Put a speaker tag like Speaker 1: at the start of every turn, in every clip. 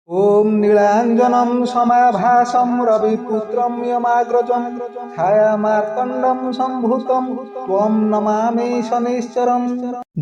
Speaker 1: ओम नीलांजनम समाभासम रविपुत्रम यमाग्रजम छायामार्तंडम संभूतम त्वं नमामि शनिश्चरम।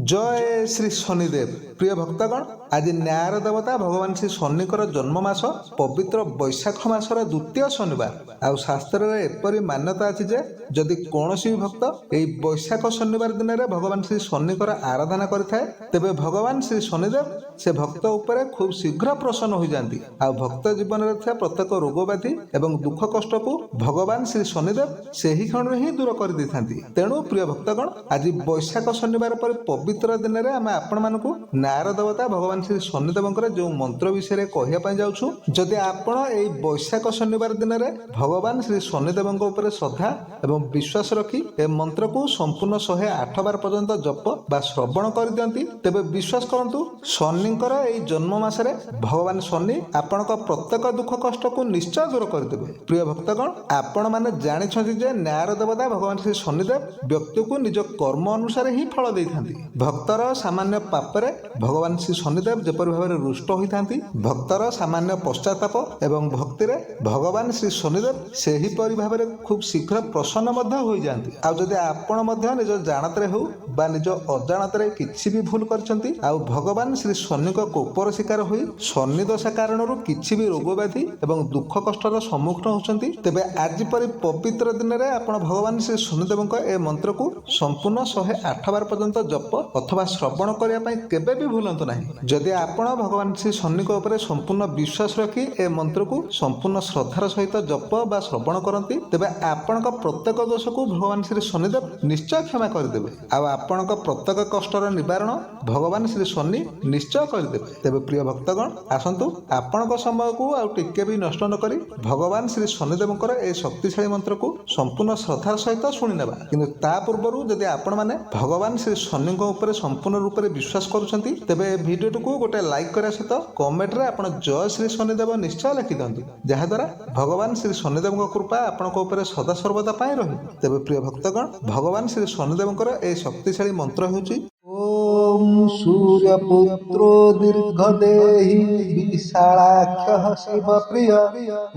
Speaker 1: जय श्री शनिदेव। प्रिय भक्तगण, आज न्यायर देवता भगवान श्री शनिकर जन्ममास पवित्र वैशाख मासर द्वितीय शनिवार। आउ शास्त्र में एपरी मान्यता अच्छी जे जदि कौनसी भी भक्त एई वैशाख शनिवार दिन में भगवान श्री शनिकर आराधना करिथाए तेबे भगवान श्री शनिदेव से भक्त उपरे खूब शीघ्र प्रसन्न हो जाती। आ भक्त जीवन में था प्रत्येक रोग व्याधि एवं दुख कष्ट को भगवान श्री शनिदेव से ही क्षण ही दूर कर देती। तेणु प्रिय भक्तगण, आज वैशाख शनिवार पर पवित्र दिन में आम आपण मानक नायर देवता भगवान श्री शनिदेव जो मंत्र विषय कहवाई जाऊँ, जदि आपण एई वैशाख शनिवार दिन में भगवान श्री शनिदेव उपर श्रद्धा एवं विश्वास रखी ए मंत्र को संपूर्ण 108 बार पर्यंत जप बा श्रवण कर दियंती, तेबे विश्वास करंतु शनिकर एई जन्म मासरे भगवान शनि आपण प्रत्येक दुख कष्ट को निश्चय दूर करदेवे। प्रिय भक्तगण, आपण माने जानिछथि जे न्यायर देवता भगवान श्री शनिदेव व्यक्ति को निज कर्म अनुसार ही फल देइथांती। भक्तर सामान्य पापरे भगवान श्री शनिदेव जेपरि भाबरे रुष्ट होइथांती, भक्तर सामान्य पश्चाताप एवं भक्तिरे भगवान श्री शनिदेव सेही परि भाबरे खूब शीघ्र प्रसन्न मध्य होई जांती। आ जदि आपण मध्य निज जानतरे हो बा निज अजाणतरे किछि भी भूल करछंती आ भगवान श्री शनि को कोपर शिकार होई शनि दशा कारणरू किछि भी रोग व्याधि एवं दुख कष्टर सम्मुखीन होचंती, तेबे आज परि पवित्र दिन में आपण भगवान श्री शनिदेव ए मंत्र को संपूर्ण 108 बार पर्यंत जप अथवा श्रवण करने पई केबे भी भूलंतु नाही। जदि आपण भगवान श्री शनि को ऊपर संपूर्ण विश्वास रखी ए मंत्र को संपूर्ण श्रद्धार सहित जप बा श्रवण करंती, तेबे आपण प्रत्येक दोष को भगवान श्री शनिदेव निश्चय क्षमा करदेवे। आ आपण प्रत्येक कष्टर निवारण भगवान श्री शनि निश्चय करदेवे। तेबे प्रिय भक्तगण, आसंतु आपण समय को आउ टिके भी नष्ट न करी भगवान श्री शनिदेवकर ए शक्तिशाली मंत्र को संपूर्ण श्रद्धार सहित शुणी नेबा। किंतु ता पूर्व जदि आपण माने भगवान श्री शनि ऊपर संपूर्ण रूप से विश्वास करुछंती, तेबे भिडियो को गोटे लाइक करा सहित कमेंट रे आपण जय श्री शनिदेव निश्चय लिखि दियंतु, जहा द्वारा भगवान श्री शनिदेव कृपा आपण ऊपर सदा सर्वदा पाई रही। तेबे प्रिय भक्तगण, भगवान श्री शनिदेवकर ए शक्तिशाली मंत्र हेउची ओम सूर्यपुत्रो दीर्घदेहि विशालाख्यः शिवप्रिय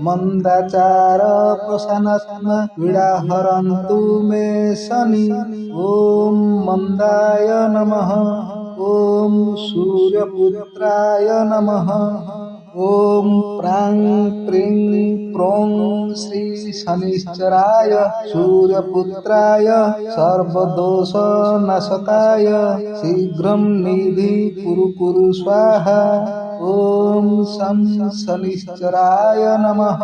Speaker 1: मंदाचार प्रसन्नत्म पीडाहरन्तु मे शनि। ओम मंदाय नमः। ओम सूर्यपुत्राय नमः। ओम प्रां प्रीं प्रों श्री शनिश्चराय सूर्यपुत्राय सर्वदोष नाशकाय शीघ्रं निधि कुरु स्वाहा। ओम शं शनिश्चराय नमः।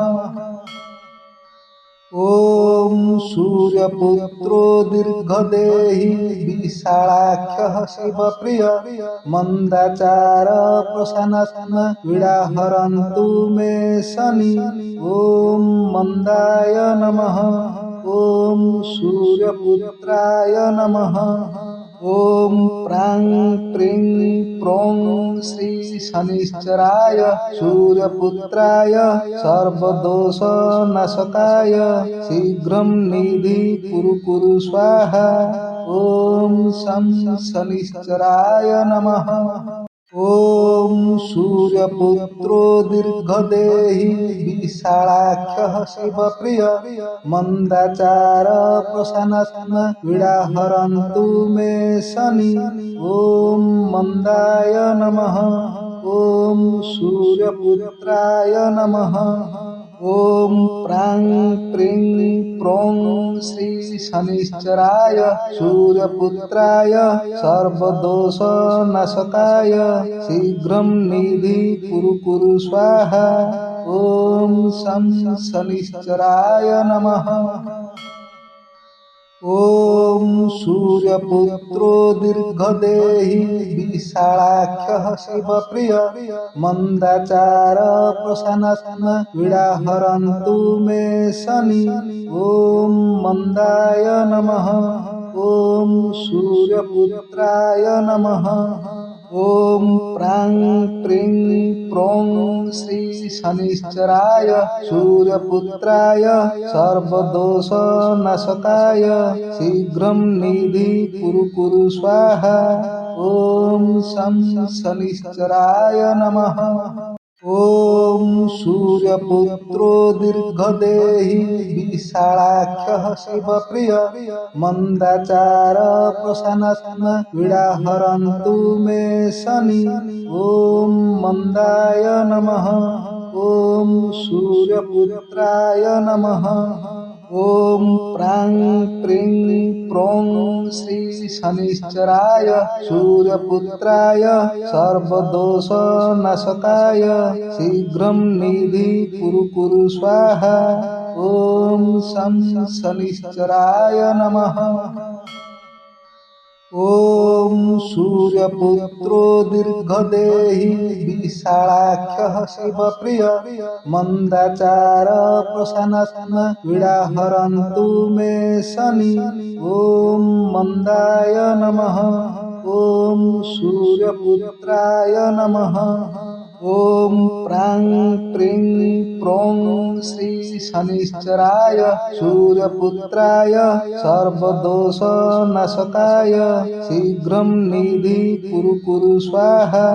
Speaker 1: ओम सूर्यपुत्रो दीर्घदेहि विशालाख्यः शिवप्रिय मंदाचार प्रसन्नत्म पीडाहरन्तु मे शनि। ओम मंदाय नमः। ओम सूर्यपुत्राय नमः। ओम प्रां प्रीं प्रों श्री शनिश्चराय सूर्यपुत्राय सर्वदोष नाशकाय शीघ्रं निधि कुरु स्वाहा। ओम शं शनिश्चराय नमः। ओम सूर्यपुत्रो दीर्घदेहि विशालाख्यः शिवप्रिय मंदाचार प्रसन्नत्म पीडाहरन्तु मे शनि। ओम मंदाय नमः। ओम सूर्यपुत्राय नमः। ओम प्रां प्रीं प्रों श्री शनिश्चराय सूर्यपुत्राय सर्वदोष नाशकाय शीघ्रं निधि कुरु स्वाहा। ओम शं शनिश्चराय नमः। ओम सूर्यपुत्रो दीर्घदेहि विशालाख्यः शिवप्रिय मंदाचार प्रसन्नत्म पीडाहरन्तु मे शनि। ओम मंदाय नमः। ओम सूर्यपुत्राय नमः। ओम प्रां प्रीं प्रों श्री शनिश्चराय सूर्यपुत्राय सर्वदोष नाशकाय शीघ्रं निधि कुरु स्वाहा। ओम शं शनिश्चराय नमः। ओम सूर्यपुत्रो दीर्घदेही विशालाख्यः शिवप्रिय मंदाचार प्रशानत्म पीडाहरन्तु मे शनि। ॐ मंदाय नमः। ॐ सूर्यपुत्राय नमः। ॐ प्रां प्रीं प्रों श्री शनिश्चराय सूर्यपुत्राय सर्वदोषनाशकाय शीघ्रं निधि कुरु स्वाहा। ॐ शं शनिश्चराय नमः। ॐ सूर्यपुत्रो दीर्घदेही विशालाख्यः शिवप्रिय मंदाचार प्रशानत्म पीडाहरन्तु मे शनि। ॐ मंदाय नमः। ॐ सूर्यपुत्राय नमः। ॐ प्रां प्रीं प्रों श्री शनिश्चराय सूर्यपुत्राय सर्वदोषनाशकाय शीघ्रं निधि कुरु स्वाहा।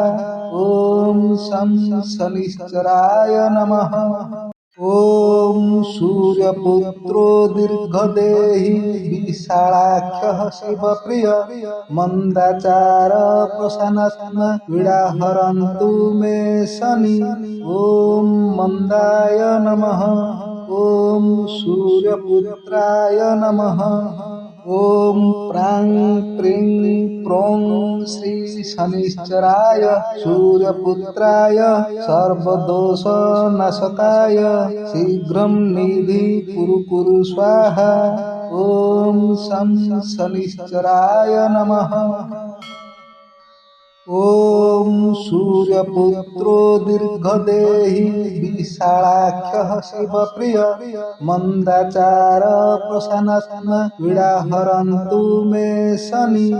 Speaker 1: ॐ शं शनिश्चराय नमः। ॐ सूर्यपुत्रो दीर्घदेही विशालाख्यः शिवप्रिय मंदाचार प्रशानत्म पीडाहरन्तु मे शनि। ॐ मंदाय नमः। ॐ सूर्यपुत्राय नमः। ॐ प्रां प्रीं प्रों श्री शनिश्चराय सूर्यपुत्राय सर्वदोषनाशकाय शीघ्रं निधि कुरु स्वाहा। ॐ शं शनिश्चराय नमः। ॐ सूर्यपुत्रो दीर्घदेही विशालाख्यः शिवप्रिय मंदाचार प्रशानत्म पीडाहरन्तु मे शनि।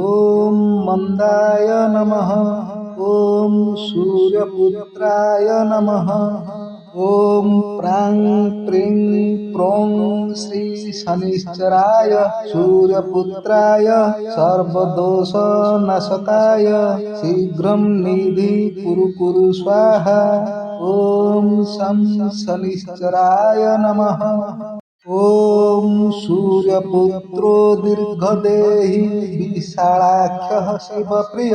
Speaker 1: ॐ मंदाय नमः। ॐ सूर्यपुत्राय नमः। ॐ प्रां प्रीं प्रों श्री शनिश्चराय सूर्यपुत्राय सर्वदोषनाशकाय शीघ्रं निधि कुरु स्वाहा। ॐ शं शनिश्चराय नमः। ॐ सूर्यपुत्रो दीर्घदेही विशालाख्यः शिवप्रिय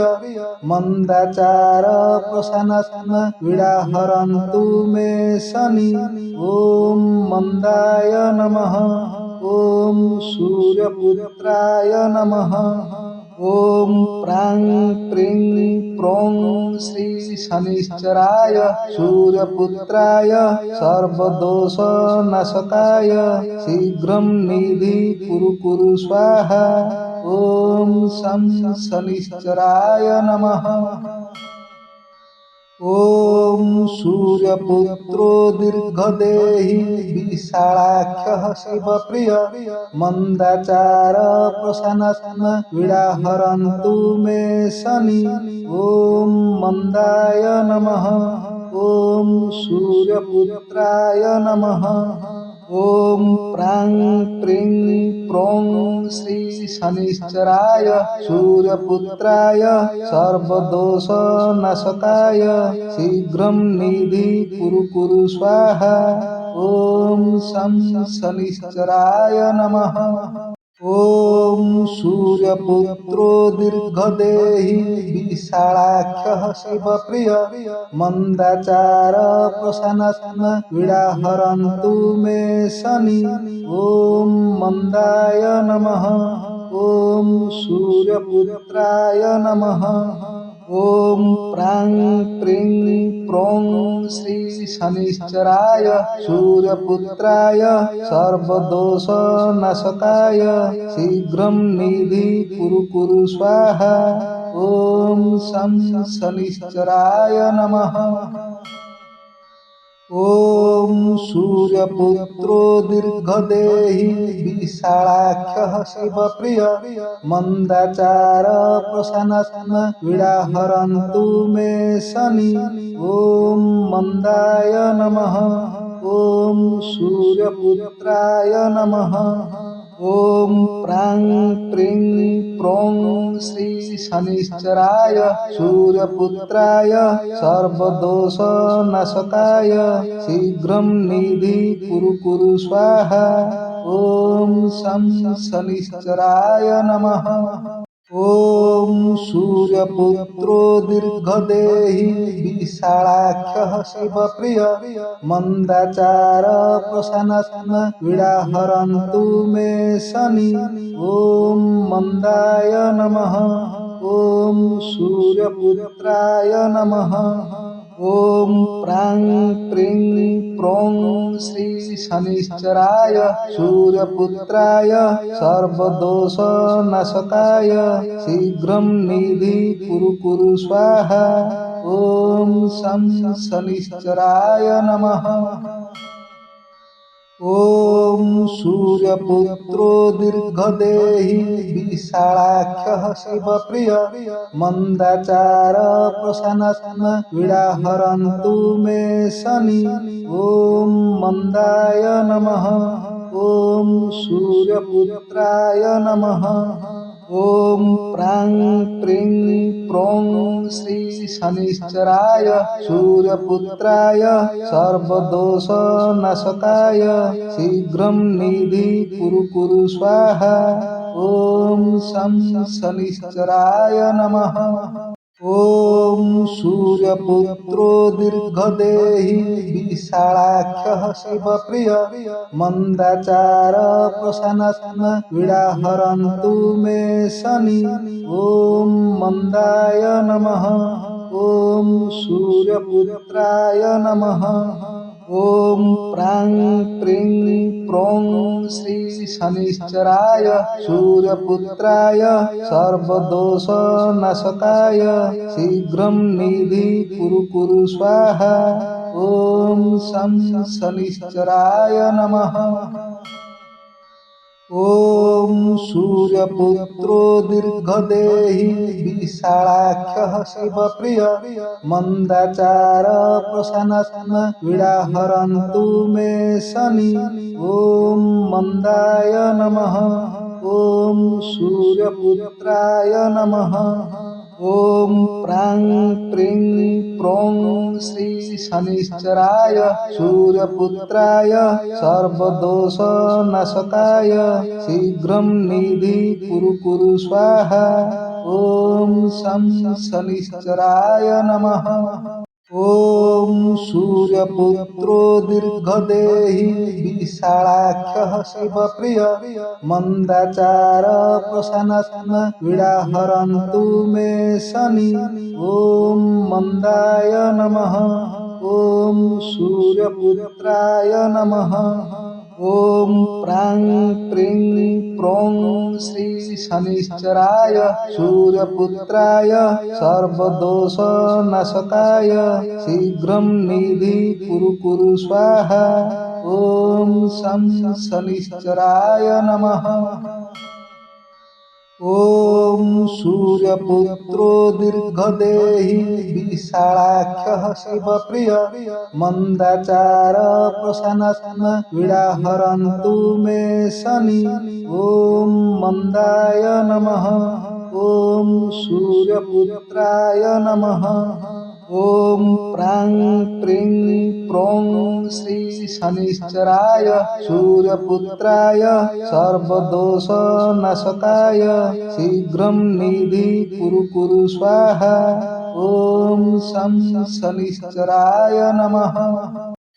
Speaker 1: मंदाचार प्रशानत्म पीडाहरन्तु मे शनि। ॐ मंदाय नमः। ॐ सूर्यपुत्राय नमः। ॐ प्रां प्रीं प्रों श्री शनिश्चराय सूर्यपुत्राय सर्वदोषनाशकाय शीघ्रं निधि कुरु स्वाहा। ॐ शं शनिश्चराय नमः। ॐ सूर्यपुत्रो दीर्घदेही विशालाख्यः शिवप्रिय मंदाचार प्रशानत्म पीडाहरन्तु मे शनि। ॐ मंदाय नमः। ॐ सूर्यपुत्राय नमः। ॐ प्रां प्रीं प्रों श्री शनिश्चराय सूर्यपुत्राय सर्वदोषनाशकाय शीघ्रं निधि कुरु स्वाहा। ॐ शं शनिश्चराय नमः। ॐ सूर्यपुत्रो दीर्घदेही विशालाख्यः शिवप्रिय मंदाचार प्रशानत्म पीडाहरन्तु मे शनि। ॐ मंदाय नमः। ॐ सूर्यपुत्राय नमः। ॐ प्रां प्रीं प्रों श्री शनिश्चराय सूर्यपुत्राय सर्वदोषनाशकाय शीघ्रं निधि कुरु स्वाहा। ॐ शं शनिश्चराय नमः। ॐ सूर्यपुत्रो दीर्घदेही विशालाख्यः शिवप्रिय मंदाचार प्रशानत्म पीडाहरन्तु मे शनि। ॐ मंदाय नमः। ॐ सूर्यपुत्राय नमः। ॐ प्रां प्रीं प्रों श्री शनिश्चराय सूर्यपुत्राय सर्वदोषनाशकाय शीघ्रं निधि कुरु कुरु स्वाहा। ॐ शं शनिश्चराय नमः। ॐ सूर्यपुत्रो दीर्घदेहि विशालाख्यः शिवप्रिय मन्दाचार प्रशानत्म पीडाहरन्तु मे शनि। ॐ मन्दाय नमः। ॐ सूर्यपुत्राय नमः। ॐ प्रां प्रीं प्रों श्री शनिश्चराय सूर्यपुत्राय सर्वदोषनाशकाय शीघ्रं निधि कुरु कुरु स्वाहा। ॐ शं शनिश्चराय नमः। ॐ सूर्यपुत्रो दीर्घदेहि विशालाख्यः शिवप्रिय मन्दाचार प्रशानत्म पीडाहरन्तु मे शनि। ॐ मन्दाय नमः। ॐ सूर्यपुत्राय नमः। ॐ प्रां प्रीं प्रों श्री शनिश्चराय सूर्यपुत्राय सर्वदोषनाशकाय शीघ्रं निधि कुरु कुरु स्वाहा। ॐ शं शनिश्चराय नमः। ॐ सूर्यपुत्रो दीर्घदेहि विशालाख्यः शिवप्रिय मन्दाचार प्रशानत्म पीडाहरन्तु मे शनि। ॐ मन्दाय नमः। ॐ सूर्यपुत्राय नमः। ॐ प्रां प्रीं प्रों श्री शनिश्चराय सूर्यपुत्राय सर्वदोषनाशकाय शीघ्रं निधि कुरु कुरु स्वाहा। ॐ शं शनिश्चराय नमः। ॐ सूर्यपुत्रो दीर्घदेहि विशालाख्यः शिवप्रिय मन्दाचार प्रशानत्म पीडाहरन्तु मे शनि। ॐ मन्दाय नमः। ॐ सूर्यपुत्राय नमः। ॐ प्रां प्रीं प्रों श्री शनिश्चराय सूर्यपुत्राय सर्वदोषनाशकाय शीघ्रं निधि कुरु कुरु स्वाहा। ॐ शं शनिश्चराय नमः। ॐ सूर्यपुत्रो दीर्घदेहि विशालाख्यः शिवप्रिय मन्दाचार प्रशानत्म पीडाहरन्तु मे शनि। ॐ मन्दाय नमः। ॐ सूर्यपुत्राय नमः। ॐ प्रां प्रीं प्रों श्री शनिश्चराय सूर्यपुत्राय सर्वदोषनाशकाय शीघ्रं निधि कुरु कुरु स्वाहा। ॐ शं शनिश्चराय नमः। ॐ सूर्यपुत्रो दीर्घदेहि विशालाख्यः शिवप्रिय मन्दाचार प्रशानत्म पीडाहरन्तु मे शनि। ॐ मन्दाय नमः। ॐ सूर्यपुत्राय नमः। ॐ प्रां प्रीं प्रों श्री शनिश्चराय सूर्यपुत्राय सर्वदोषनाशकाय शीघ्रं निधि कुरु कुरु स्वाहा। ॐ शं शनिश्चराय नमः।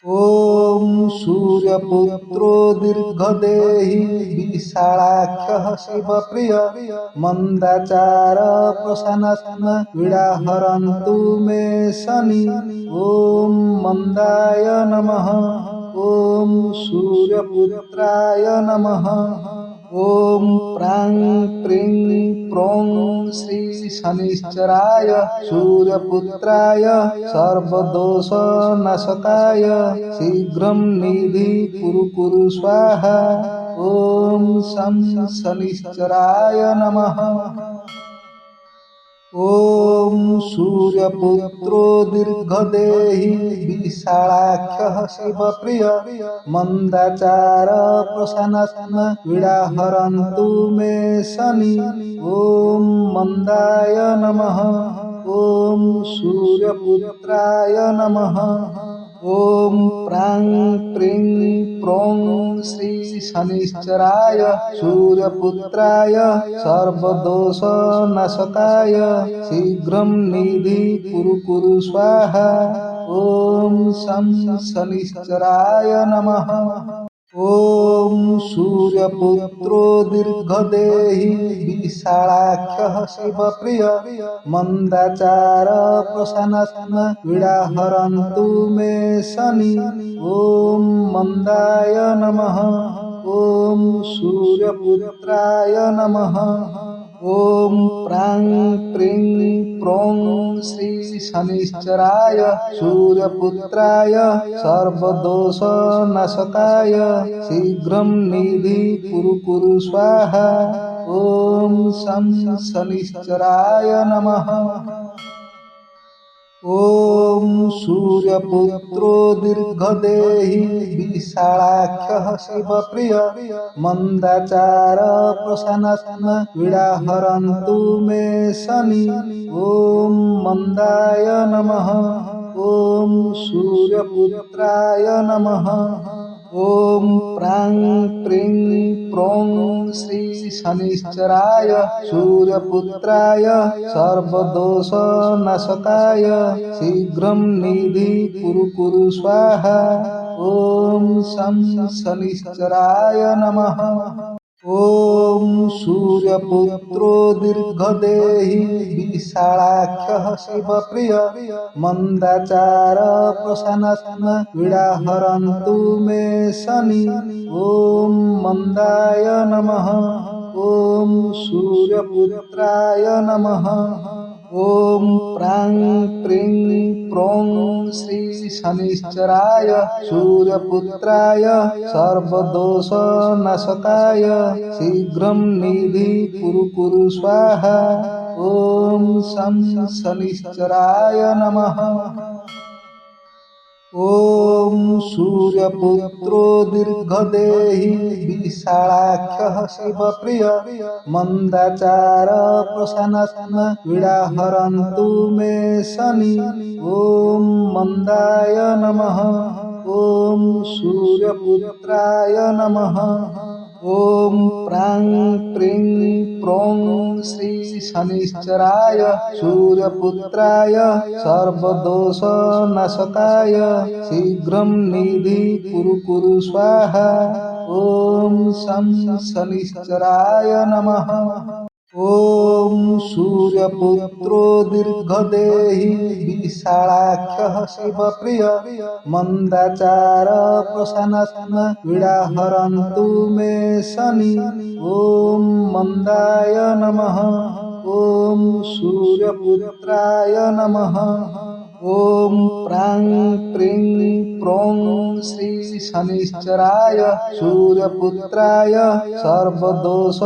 Speaker 1: ॐ सूर्यपुत्रो दीर्घदेहि विशालाख्यः शिवप्रिय मन्दाचार प्रशानत्म पीडाहरन्तु मे शनि। ॐ मन्दाय नमः। ॐ सूर्यपुत्राय नमः। ॐ प्रां प्रीं प्रों श्री शनिश्चराय सूर्यपुत्राय सर्वदोषनाशकाय शीघ्रं निधि कुरु कुरु स्वाहा। ॐ शं शनिश्चराय नमः। ॐ ॐ सूर्यपुत्रो दीर्घदेही विशालाख्यः शिवप्रिय मंदाचार प्रशानत्म पीडाहरन्तु मे शनि। ॐ मंदाय नमः। ॐ सूर्यपुत्राय नमः। ॐ प्रां प्रीं प्रों श्री शनिश्चराय सूर्यपुत्राय सर्वदोषनाशकाय शीघ्रं निधि कुरु कुरु स्वाहा। ॐ शं शनिश्चराय नमः। ॐ सूर्यपुत्रो दीर्घदेही विशालाख्यः शिवप्रिय मंदाचार प्रशानत्म पीडाहरन्तु मे शनि। ॐ मंदाय नमः। ॐ सूर्यपुत्राय नमः। ॐ प्रां प्रीं प्रों श्री शनिश्चराय सूर्यपुत्राय सर्वदोषनाशकाय शीघ्रं निधि कुरु कुरु स्वाहा। ॐ शं शनिश्चराय नमः। ॐ सूर्यपुत्रो दीर्घदेही विशालाख्यः शिवप्रिय मंदाचार प्रशानत्म पीडाहरन्तु मे शनि। ॐ मंदाय नमः। ॐ सूर्यपुत्राय नमः। ॐ प्रां प्रीं प्रों श्री शनिश्चराय सूर्यपुत्राय सर्वदोषनाशकाय शीघ्रं निधि कुरु कुरु स्वाहा। ॐ शं शनिश्चराय नमः। ॐ सूर्यपुत्रो दीर्घदेही विशालाख्यः शिवप्रिय मंदाचार प्रशानत्म पीडाहरन्तु मे शनि। ॐ मंदाय नमः। ॐ सूर्यपुत्राय नमः। ॐ प्रां प्रीं प्रों श्री शनिश्चराय सूर्यपुत्राय सर्वदोषनाशकाय शीघ्रं निधि कुरु कुरु स्वाहा। ॐ शं शनिश्चराय नमः। ॐ सूर्यपुत्रो दीर्घदेही विशालाख्यः शिवप्रिय मंदाचार प्रशानत्म पीडाहरन्तु मे शनि। ॐ मंदाय नमः। ॐ सूर्यपुत्राय नमः। ॐ प्रां प्रीं प्रों श्री शनिश्चराय सूर्यपुत्राय सर्वदोषनाशकाय शीघ्रं निधि कुरु कुरु स्वाहा। ॐ शं शनिश्चराय नमः। ॐ सूर्यपुत्रो दीर्घदेही विशालाख्यः शिवप्रिय मंदाचार प्रशानत्म पीडाहरन्तु मे शनि। ॐ मंदाय नमः। ॐ सूर्यपुत्राय नमः। ॐ प्रां प्रीं प्रों श्री शनिश्चराय सूर्यपुत्राय सर्वदोषनाशकाय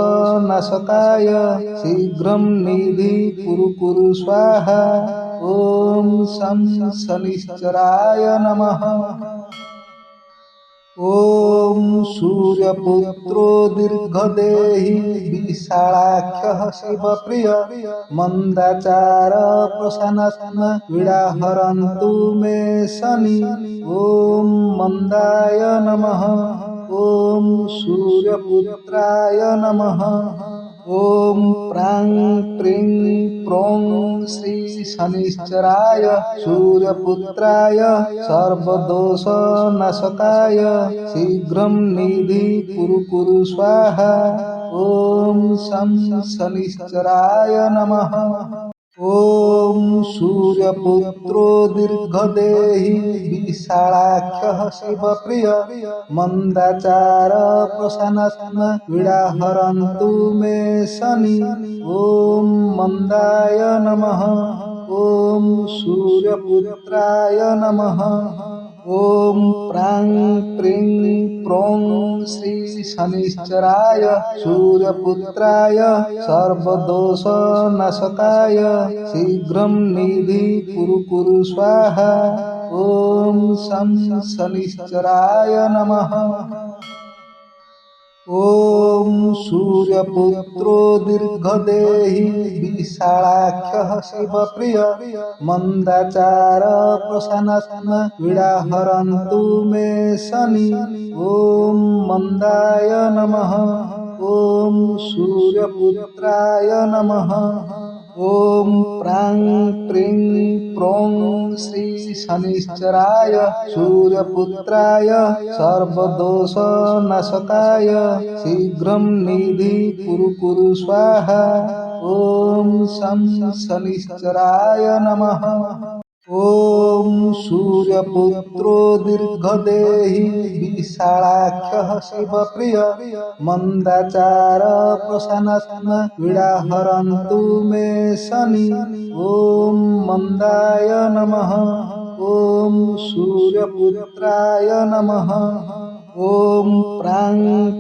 Speaker 1: शीघ्रं निधि कुरु कुरु स्वाहा। ॐ शं शनिश्चराय नमः। ॐ सूर्यपुत्रो दीर्घदेही विशालाख्यः शिवप्रिय मंदाचार प्रशानत्म पीडाहरन्तु मे शनि। ॐ मंदाय नमः। ॐ सूर्यपुत्राय नमः। ॐ प्रां प्रीं प्रों श्री शनिश्चराय सूर्यपुत्राय सर्वदोषनाशकाय शीघ्रं निधि कुरु कुरु स्वाहा। ॐ शं शनिश्चराय नमः। ॐ सूर्यपुत्रो दीर्घदेही विशालाख्यः शिवप्रिय मंदाचार प्रशानत्म पीडाहरन्तु मे शनि। ॐ मंदाय नमः। ॐ सूर्यपुत्राय नमः। ॐ प्रां प्रीं प्रों श्री शनिश्चराय सूर्यपुत्राय सर्वदोषनाशकाय शीघ्रं निधि कुरु कुरु स्वाहा। ॐ शं शनिश्चराय नमः। ॐ सूर्यपुत्रो दीर्घदेहि विशालाख्यः शिवप्रिय मन्दाचार प्रशानात्म पीडाहरन्तु मे शनि। ॐ मन्दाय नमः। ॐ सूर्यपुत्राय नमः। ॐ प्रां प्रीं प्रों श्री शनिश्चराय सूर्यपुत्राय सर्वदोषनाशकाय शीघ्रं निधि कुरु कुरु स्वाहा। ॐ शं शनिश्चराय नमः। ॐ सूर्यपुत्रो दीर्घदेहि विशालाख्यः शिवप्रिय मन्दाचार प्रशानात्म पीडाहरन्तु मे शनि। ॐ मन्दाय नमः। ॐ सूर्यपुत्राय नमः। ॐ प्रां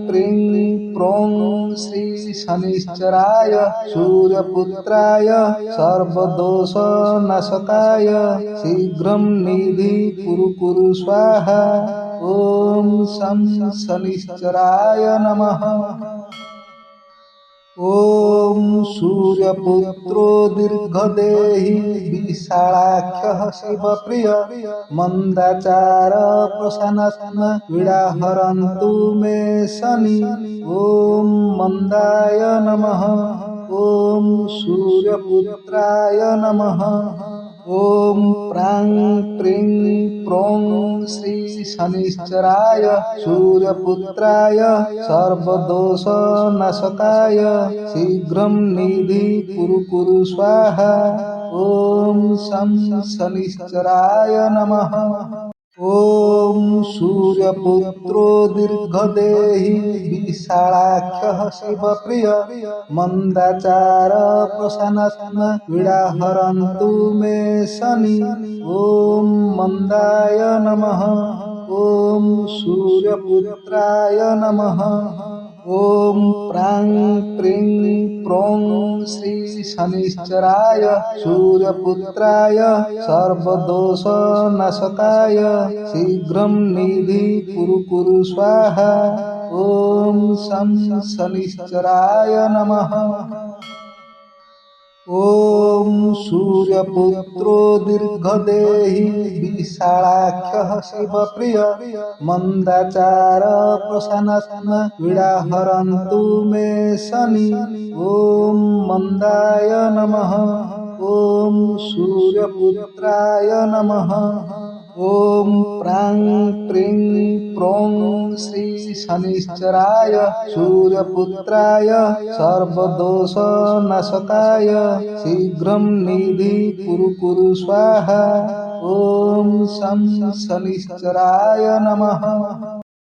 Speaker 1: प्रीं प्रों श्री शनिश्चराय सूर्यपुत्राय सर्वदोषनाशकाय शीघ्रं निधि कुरु कुरु स्वाहा। ॐ शं शनिश्चराय नमः। ॐ सूर्यपुत्रो दीर्घदेहि विशालाख्यः शिवप्रिय मन्दाचार प्रशानात्म पीडाहरन्तु मे शनि। ॐ मन्दाय नमः। ॐ सूर्यपुत्राय नमः। ॐ प्रां प्रीं प्रों श्री शनिश्चराय सूर्यपुत्राय सर्वदोषनाशकाय शीघ्रं निधि कुरु कुरु स्वाहा। ॐ शं शनिश्चराय नमः। ॐ सूर्यपुत्रो दीर्घदेहि विशालाख्यः शिवप्रिय मन्दाचार प्रशानात्म पीडाहरन्तु मे शनि। ॐ मन्दाय नमः। ॐ सूर्यपुत्राय नमः। ॐ प्रां प्रीं प्रों श्री शनिश्चराय सूर्यपुत्राय सर्वदोषनाशकाय शीघ्रं निधि कुरु कुरु स्वाहा। ॐ शं शनिश्चराय नमः। ॐ सूर्यपुत्रो दीर्घदेहि विशालाख्यः शिवप्रिय मन्दाचार प्रशानात्म पीडाहरन्तु मे शनि। ॐ मन्दाय नमः। ॐ सूर्यपुत्राय नमः। ॐ प्रां प्रीं प्रों श्री शनिश्चराय सूर्यपुत्राय सर्वदोषनाशकाय शीघ्रं निधि कुरु कुरु स्वाहा। ॐ शं शनिश्चराय नमः।